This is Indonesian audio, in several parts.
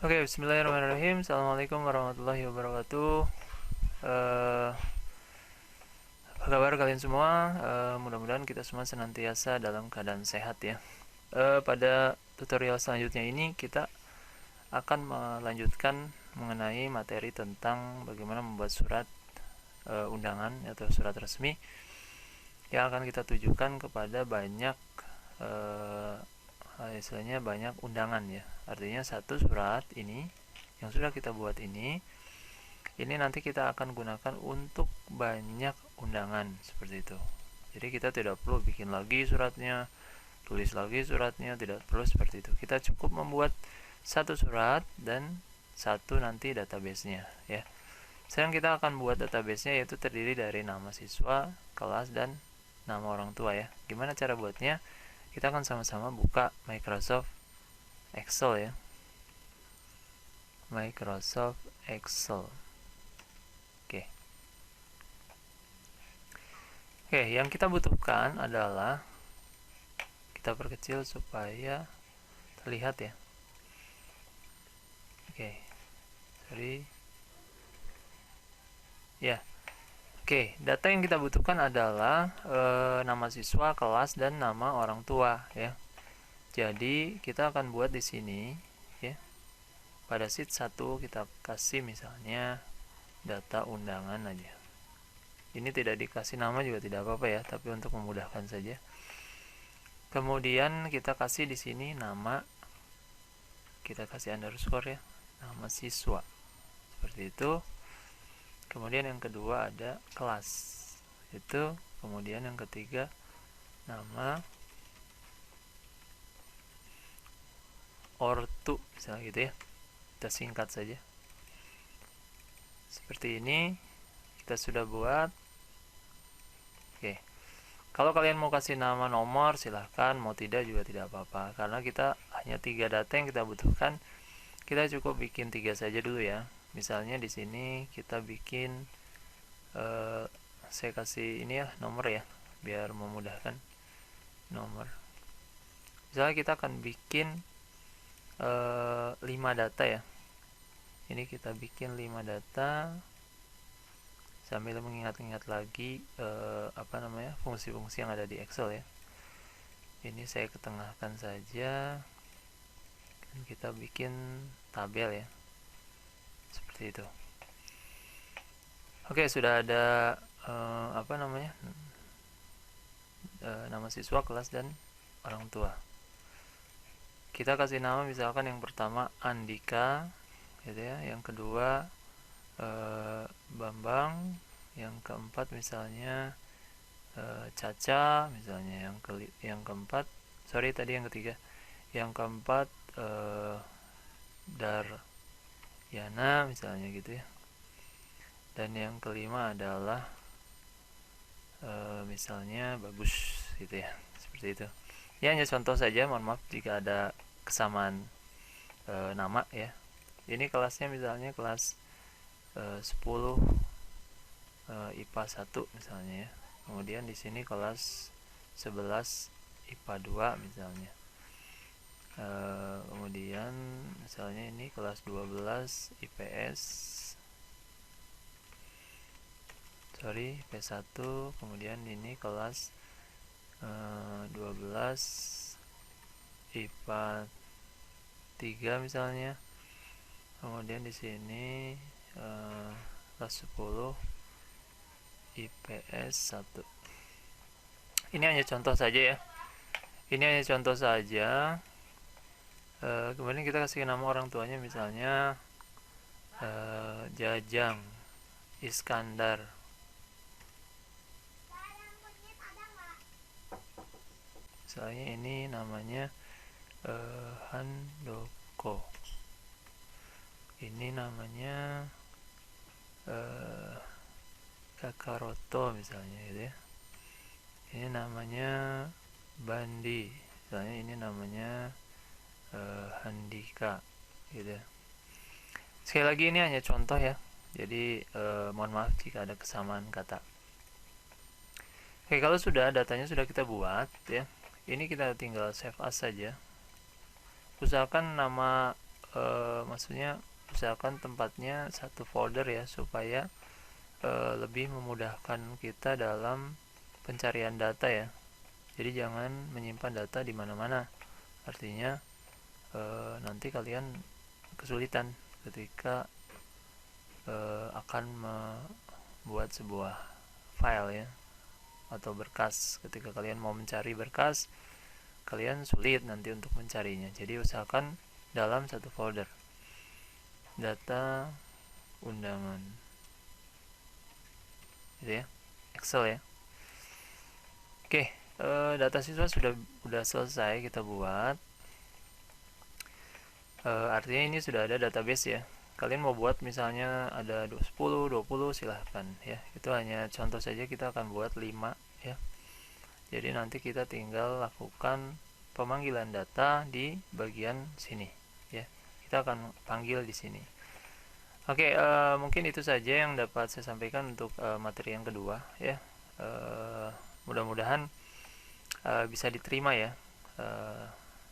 Oke, bismillahirrahmanirrahim. Assalamualaikum warahmatullahi wabarakatuh. Apa kabar kalian semua? Mudah-mudahan kita semua senantiasa dalam keadaan sehat ya. Pada tutorial selanjutnya ini kita akan melanjutkan mengenai materi tentang bagaimana membuat surat undangan atau surat resmi yang akan kita tujukan kepada banyak istilahnya banyak undangan ya. Artinya satu surat ini yang sudah kita buat ini nanti kita akan gunakan untuk banyak undangan seperti itu. Jadi kita tidak perlu bikin lagi suratnya, tulis lagi suratnya, tidak perlu seperti itu. Kita cukup membuat satu surat dan satu nanti database-nya ya. Sekarang kita akan buat database-nya, yaitu terdiri dari nama siswa, kelas, dan nama orang tua ya. Gimana cara buatnya? Kita akan sama-sama buka Microsoft Excel ya. Microsoft Excel. Oke, yang kita butuhkan adalah, kita perkecil supaya terlihat ya. Oke, sorry ya. Oke, data yang kita butuhkan adalah nama siswa, kelas, dan nama orang tua ya. Jadi kita akan buat di sini ya. Pada sheet 1 kita kasih misalnya data undangan aja. Ini tidak dikasih nama juga tidak apa-apa ya, tapi untuk memudahkan saja. Kemudian kita kasih di sini nama, kita kasih underscore ya, nama siswa. Seperti itu. Kemudian yang kedua ada kelas. Itu. Kemudian yang ketiga nama ortu misalnya gitu ya. Kita singkat saja. Seperti ini kita sudah buat. Oke. Kalau kalian mau kasih nama nomor silahkan, mau tidak juga tidak apa-apa. Karena kita hanya 3 data yang kita butuhkan, kita cukup bikin 3 saja dulu ya. Misalnya di sini kita bikin saya kasih ini ya, nomor ya, biar memudahkan. Nomor. Misalnya kita akan bikin 5 data ya. Ini kita bikin 5 data sambil mengingat-ingat lagi fungsi-fungsi yang ada di Excel ya. Ini saya ketengahkan saja dan kita bikin tabel ya, seperti itu. Oke, sudah ada nama siswa, kelas, dan orang tua. Kita kasih nama misalkan yang pertama Andika gitu ya, yang kedua Bambang, yang keempat misalnya Caca misalnya, yang keempat yang ketiga, yang keempat Daryana misalnya gitu ya, dan yang kelima adalah misalnya Bagus gitu ya, seperti itu ya. Hanya contoh saja, mohon maaf jika ada kesamaan nama ya. Ini kelasnya misalnya kelas 10 IPA 1 misalnya ya. Kemudian di sini kelas 11 IPA 2 misalnya. Kemudian misalnya ini kelas 12 IPS P1. Kemudian ini kelas 12 IPA 3 misalnya. Kemudian di sini kelas 10 IPS 1. Ini hanya contoh saja ya. Kemudian kita kasih nama orang tuanya misalnya Jajang Iskandar. Misalnya ini namanya Handoko. Ini namanya Kakaroto misalnya gitu ya. Ini namanya Bandi. Misalnya ini namanya Handika gitu ya. Sekali lagi ini hanya contoh ya. Jadi mohon maaf jika ada kesamaan kata. Oke, kalau sudah datanya sudah kita buat ya. Ini kita tinggal save as saja. Usahakan nama maksudnya usahakan tempatnya satu folder ya, supaya lebih memudahkan kita dalam pencarian data ya. Jadi jangan menyimpan data di mana-mana, artinya nanti kalian kesulitan ketika akan membuat sebuah file ya, atau berkas. Ketika kalian mau mencari berkas, kalian sulit nanti untuk mencarinya. Jadi usahakan dalam satu folder. Data undangan, gitu ya, Excel ya. Oke, data siswa sudah selesai kita buat. Artinya ini sudah ada database ya. Kalian mau buat misalnya ada 10, 20, silahkan ya. Itu hanya contoh saja, kita akan buat 5 ya. Jadi nanti kita tinggal lakukan pemanggilan data di bagian sini ya. Kita akan panggil di sini. Oke, mungkin itu saja yang dapat saya sampaikan untuk materi yang kedua ya. Mudah-mudahan bisa diterima ya.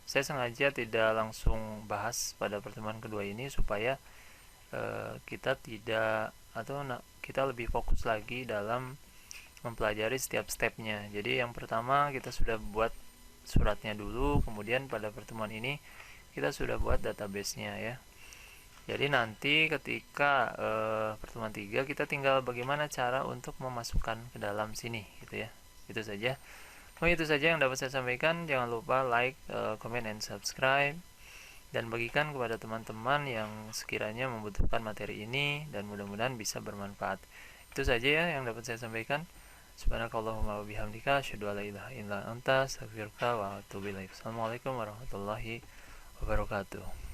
Saya sengaja tidak langsung bahas pada pertemuan kedua ini supaya kita kita lebih fokus lagi dalam mempelajari setiap stepnya. Jadi yang pertama kita sudah buat suratnya dulu, kemudian pada pertemuan ini kita sudah buat database-nya ya. Jadi nanti ketika pertemuan 3 kita tinggal bagaimana cara untuk memasukkan ke dalam sini gitu ya. Itu saja. Itu saja yang dapat saya sampaikan. Jangan lupa like, comment, and subscribe, dan bagikan kepada teman-teman yang sekiranya membutuhkan materi ini, dan mudah-mudahan bisa bermanfaat. Itu saja ya yang dapat saya sampaikan. Subhanakallahumma wa bihamdika, asyhadu an la ilaha illa anta, astaghfiruka wa atubu ilaik. Assalamualaikum warahmatullahi wabarakatuh.